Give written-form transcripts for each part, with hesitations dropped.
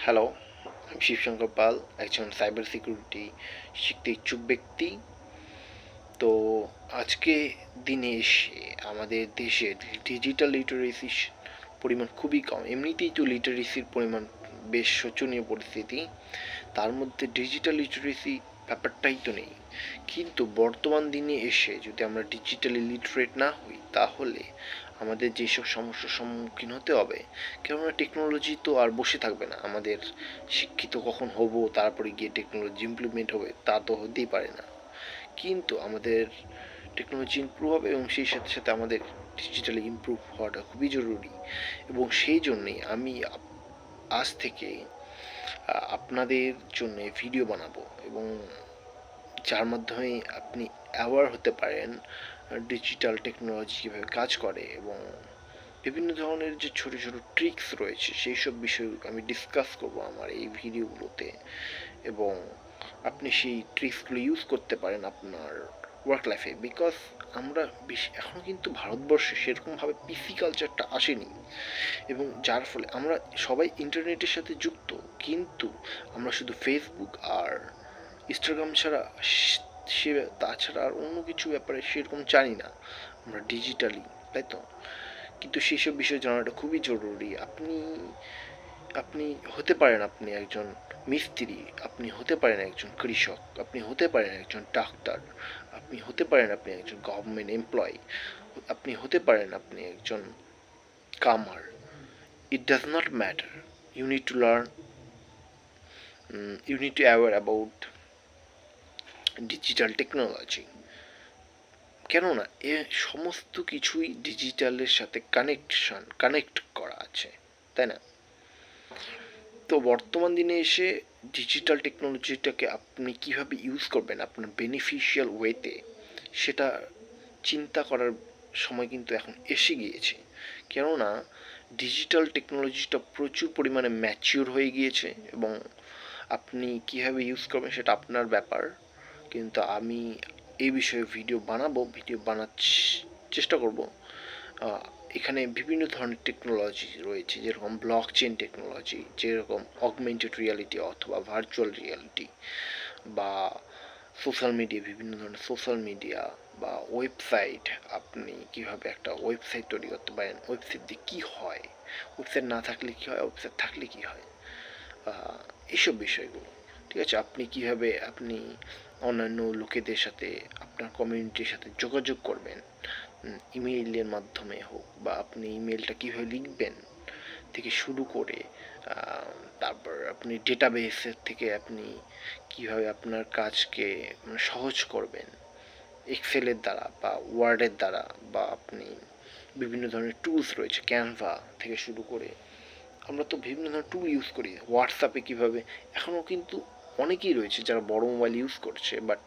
Hello, আমি শিবশঙ্কর পাল, একজন cyber security শিখতে ইচ্ছুক ব্যক্তি। তো আজকে দিনে এসে আমাদের দেশে ডিজিটাল লিটারেসির পরিমাণ খুবই কম। এমনিতেই তো লিটারেসির পরিমাণ বেশ শোচনীয় পরিস্থিতি, তার মধ্যে ডিজিটাল লিটারেসি ব্যাপারটাই তো নেই। কিন্তু বর্তমান দিনে এসে যদি আমরা ডিজিটালি লিটারেট না হই, তাহলে আমাদের যেসব সমস্যার সম্মুখীন হতে হবে, কেননা টেকনোলজি তো আর বসে থাকবে না। আমাদের শিক্ষিত কখন হব, তারপরে গিয়ে টেকনোলজি ইমপ্লিমেন্ট হবে, তা তো হতেই পারে না। কিন্তু আমাদের টেকনোলজি ইমপ্রুভ হবে এবং সেই সাথে সাথে আমাদের ডিজিটালি ইমপ্রুভ হওয়াটা খুবই জরুরি। এবং সেই জন্যেই আমি আজ থেকে আপনাদের জন্য ভিডিও বানাবো, এবং যার মাধ্যমে আপনি অ্যাওয়ার হতে পারেন ডিজিটাল টেকনোলজি কীভাবে কাজ করে, এবং বিভিন্ন ধরনের যে ছোটো ছোটো ট্রিক্স রয়েছে সেই সব বিষয় আমি ডিসকাস করব আমার এই ভিডিওগুলোতে। এবং আপনি সেই ট্রিক্সগুলো ইউজ করতে পারেন আপনার ওয়ার্ক লাইফে। বিকজ আমরা বেশি এখনও কিন্তু ভারতবর্ষে সেরকমভাবে পিসি কালচারটা আসেনি, এবং যার ফলে আমরা সবাই ইন্টারনেটের সাথে যুক্ত, কিন্তু আমরা শুধু ফেসবুক আর ইনস্টাগ্রাম ছাড়া সে তাছাড়া আর অন্য কিছু ব্যাপারে সেরকম জানি না আমরা ডিজিটালি, তাই তো? কিন্তু সেসব বিষয় জানাটা খুবই জরুরি। আপনি আপনি হতে পারেন আপনি একজন মিস্ত্রি, আপনি হতে পারেন একজন কৃষক, আপনি হতে পারেন একজন ডাক্তার, আপনি হতে পারেন আপনি একজন গভর্নমেন্ট এমপ্লয়ি, আপনি হতে পারেন আপনি একজন কামার। It does not matter. You need to learn, you need to aware about digital technology. কেননা এ সমস্ত কিছুই ডিজিটালের সাথে কানেক্ট করা আছে, তাই না? তো বর্তমান দিনে এসে ডিজিটাল টেকনোলজিটাকে আপনি কীভাবে ইউজ করবেন আপনার বেনিফিশিয়াল ওয়েতে, সেটা চিন্তা করার সময় কিন্তু এখন এসে গিয়েছে। কেননা ডিজিটাল টেকনোলজিটা প্রচুর পরিমাণে ম্যাচিওর হয়ে গিয়েছে, এবং আপনি কীভাবে ইউজ করবেন সেটা আপনার ব্যাপার। কিন্তু আমি এই বিষয়ে ভিডিও বানার চেষ্টা করব। এখানে বিভিন্ন ধরনের টেকনোলজি রয়েছে, যেরকম ব্লক চেন টেকনোলজি, যেরকম অগমেন্টেড রিয়ালিটি অথবা ভার্চুয়াল রিয়ালিটি, বা সোশ্যাল মিডিয়া, বিভিন্ন ধরনের সোশ্যাল মিডিয়া বা ওয়েবসাইট। আপনি কীভাবে একটা ওয়েবসাইট তৈরি করতে পারেন, ওয়েবসাইট দিয়ে কী হয়, ওয়েবসাইট না থাকলে কী হয়, ওয়েবসাইট থাকলে কী হয়, এইসব বিষয়গুলো। ঠিক আছে, আপনি কীভাবে আপনি অন্যান্য লোকেদের সাথে আপনার কমিউনিটির সাথে যোগাযোগ করবেন, ইমেইলের মাধ্যমে হোক, বা আপনি ইমেলটা কীভাবে লিখবেন থেকে শুরু করে, তারপর আপনি ডেটাবেসের থেকে আপনি কীভাবে আপনার কাজকে সহজ করবেন এক্সেলের দ্বারা বা ওয়ার্ডের দ্বারা, বা আপনি বিভিন্ন ধরনের টুলস রয়েছে ক্যানভা থেকে শুরু করে। আমরা তো বিভিন্ন ধরনের টুল ইউজ করি। হোয়াটসঅ্যাপে কীভাবে, এখনও কিন্তু অনেকেই রয়েছে যারা বড় মোবাইল ইউজ করছে, বাট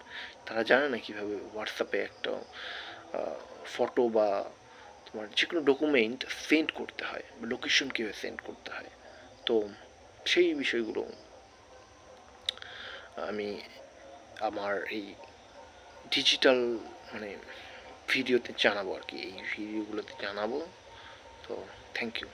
তারা জানে না কীভাবে হোয়াটসঅ্যাপে একটা ফটো বা তোমার যে কোনো ডকুমেন্ট সেন্ড করতে হয়, বা লোকেশন কীভাবে সেন্ড করতে হয়। তো সেই বিষয়গুলো আমি আমার এই ডিজিটাল মানে ভিডিওতে জানাবো আর কি, এই ভিডিওগুলোতে জানাবো। তো থ্যাংক ইউ।